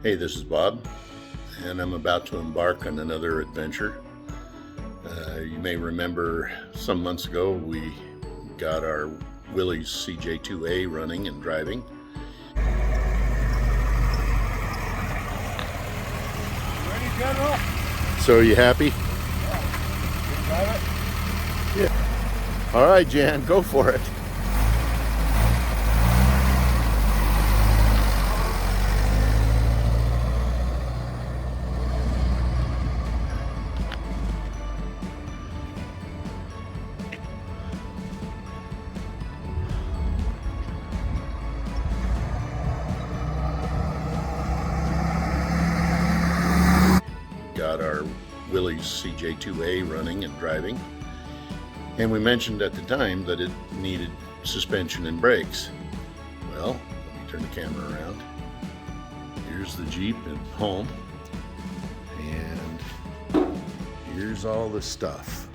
Hey, this is Bob, and I'm about to embark on another adventure. You may remember some months ago we got our Willys CJ2A running and driving. Ready, General? So are you happy? Yeah. Drive it? Yeah. All right, Jan, go for it. Got our Willys CJ2A running and driving, and we mentioned at the time that it needed suspension and brakes. Well, let me turn the camera around. Here's the Jeep at home, and here's all the stuff.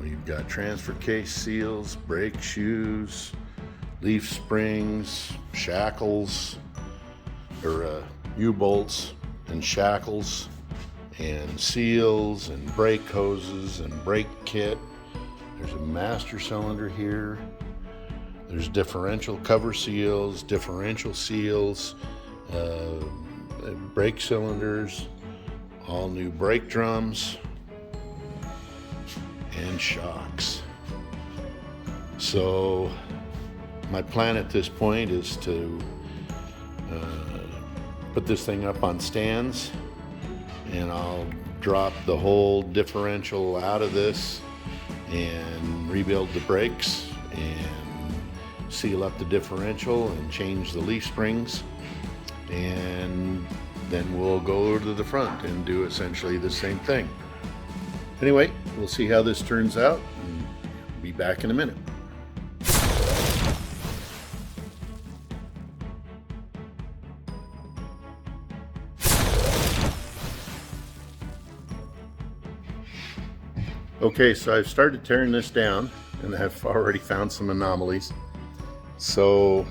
We've got transfer case seals, brake shoes, leaf springs, shackles, or U-bolts and shackles, and seals and brake hoses and brake kit. There's a master cylinder here. There's differential cover seals, differential seals, brake cylinders, all new brake drums, and shocks. So my plan at this point is to put this thing up on stands, and I'll drop the whole differential out of this and rebuild the brakes and seal up the differential and change the leaf springs, and then we'll go to the front and do essentially the same thing. Anyway, we'll see how this turns out and be back in a minute. Okay, so I've started tearing this down, and I've already found some anomalies. So,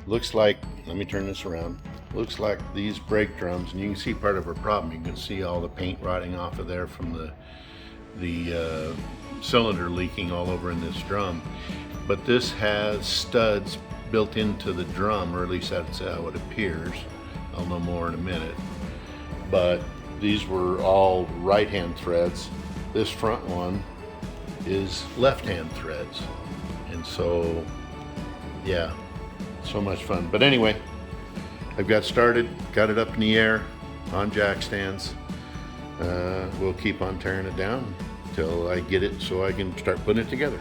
looks like, let me turn this around. Looks like these brake drums, and you can see part of our problem. You can see all the paint rotting off of there from the cylinder leaking all over in this drum. But this has studs built into the drum, or at least that's how it appears. I'll know more in a minute. But these were all right-hand threads. This front one is left-hand threads. And so, yeah, so much fun. But anyway, I've got started, got it up in the air on jack stands. We'll keep on tearing it down until I get it so I can start putting it together.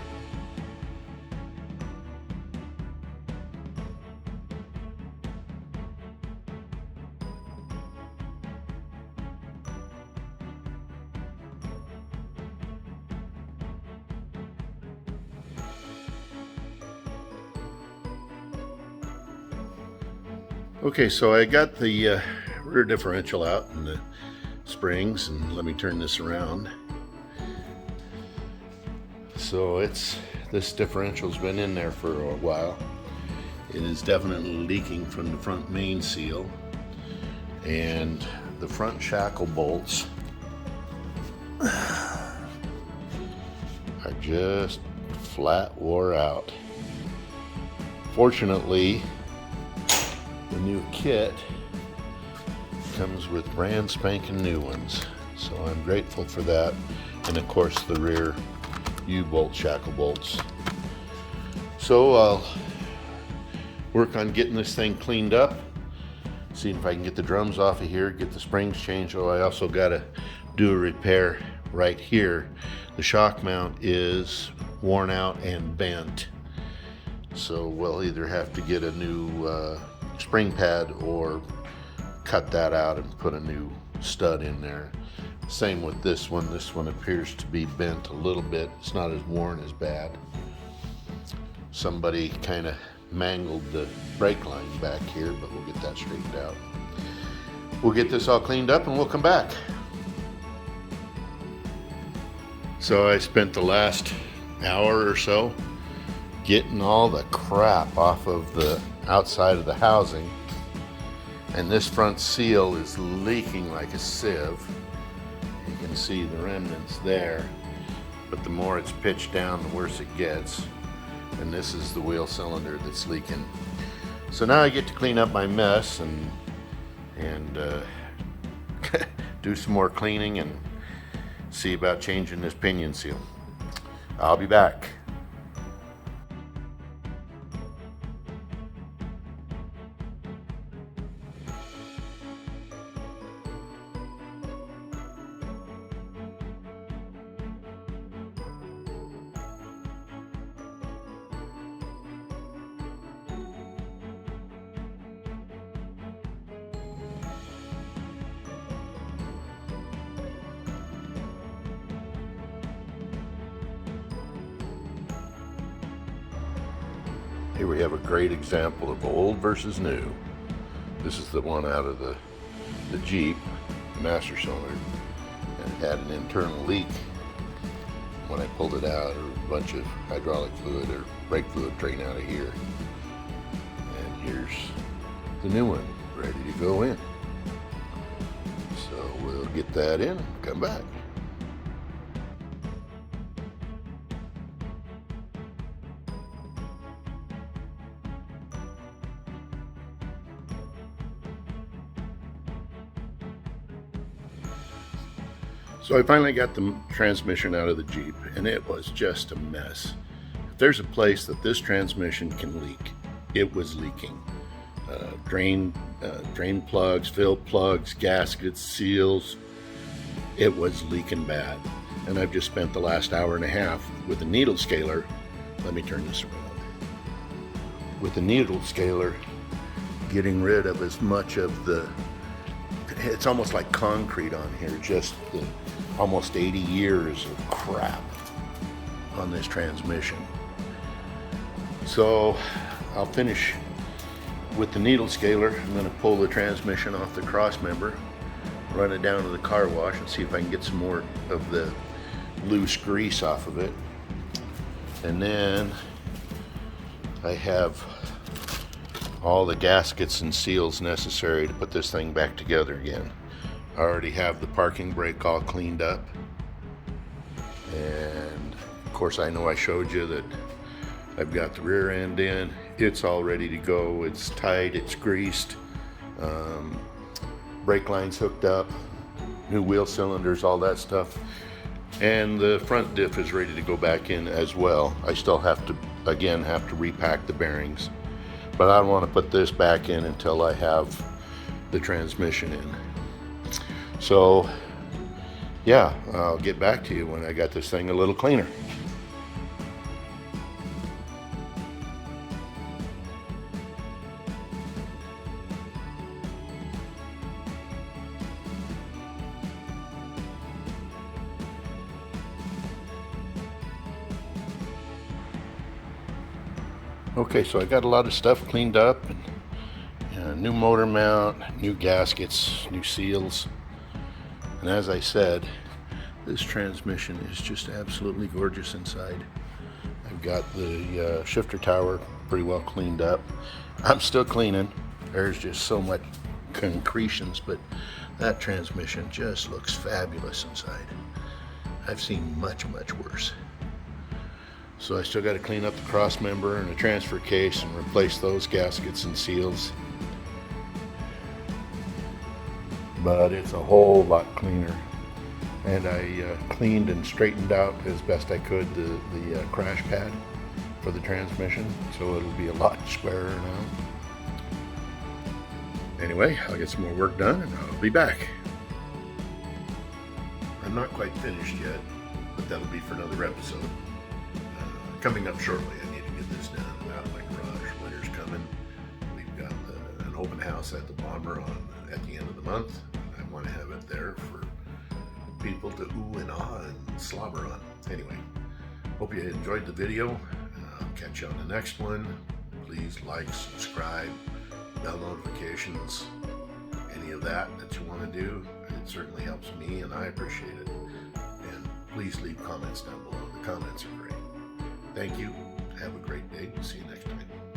Okay, so I got the rear differential out and the springs, and let me turn this around. So this differential's been in there for a while. It is definitely leaking from the front main seal, and the front shackle bolts are just flat wore out. Fortunately, the new kit comes with brand spanking new ones, so I'm grateful for that. And of course the rear U-bolt shackle bolts. So I'll work on getting this thing cleaned up, see if I can get the drums off of here, get the springs changed. Oh, I also got to do a repair right here. The shock mount is worn out and bent, so we'll either have to get a new spring pad or cut that out and put a new stud in there. Same with this one. This one appears to be bent a little bit. It's not as worn as bad. Somebody kind of mangled the brake line back here, but we'll get that straightened out. We'll get this all cleaned up and we'll come back. So I spent the last hour or so getting all the crap off of the outside of the housing. And this front seal is leaking like a sieve. You can see the remnants there. But the more it's pitched down, the worse it gets. And this is the wheel cylinder that's leaking. So now I get to clean up my mess and do some more cleaning and see about changing this pinion seal. I'll be back. Here we have a great example of old versus new. This is the one out of the Jeep, the master cylinder, and it had an internal leak. When I pulled it out, there was a bunch of hydraulic fluid or brake fluid drain out of here. And here's the new one, ready to go in. So we'll get that in, come back. So I finally got the transmission out of the Jeep, and it was just a mess. If there's a place that this transmission can leak, it was leaking. Drain plugs, fill plugs, gaskets, seals. It was leaking bad. And I've just spent the last hour and a half with a needle scaler. Let me turn this around. With the needle scaler, getting rid of as much of the, it's almost like concrete on here, just the almost 80 years of crap on this transmission. So I'll finish with the needle scaler. I'm going to pull the transmission off the cross member, run it down to the car wash and see if I can get some more of the loose grease off of it. And then I have all the gaskets and seals necessary to put this thing back together again. I already have the parking brake all cleaned up, and of course I know I showed you that I've got the rear end in. It's all ready to go. It's tight, it's greased, brake lines hooked up, new wheel cylinders, all that stuff, and the front diff is ready to go back in as well. I still have to repack the bearings, but I don't want to put this back in until I have the transmission in. So yeah, I'll get back to you when I got this thing a little cleaner. Okay, so I got a lot of stuff cleaned up, and new motor mount, new gaskets, new seals. And as I said, this transmission is just absolutely gorgeous inside. I've got the shifter tower pretty well cleaned up. I'm still cleaning. There's just so much concretions, but that transmission just looks fabulous inside. I've seen much, much worse. So I still got to clean up the cross member and the transfer case and replace those gaskets and seals. But it's a whole lot cleaner. And I cleaned and straightened out as best I could the crash pad for the transmission, so it'll be a lot squarer now. Anyway, I'll get some more work done and I'll be back. I'm not quite finished yet, but that'll be for another episode. Coming up shortly, I need to get this done out of my garage. Winter's coming. We've got an open house at the Bomber at the end of the month. I want to have it there for people to ooh and ah and slobber on. Anyway, hope you enjoyed the video. I'll catch you on the next one. Please like, subscribe, bell notifications, any of that you want to do. It certainly helps me and I appreciate it. And please leave comments down below. The comments are great. Thank you. Have a great day. See you next time.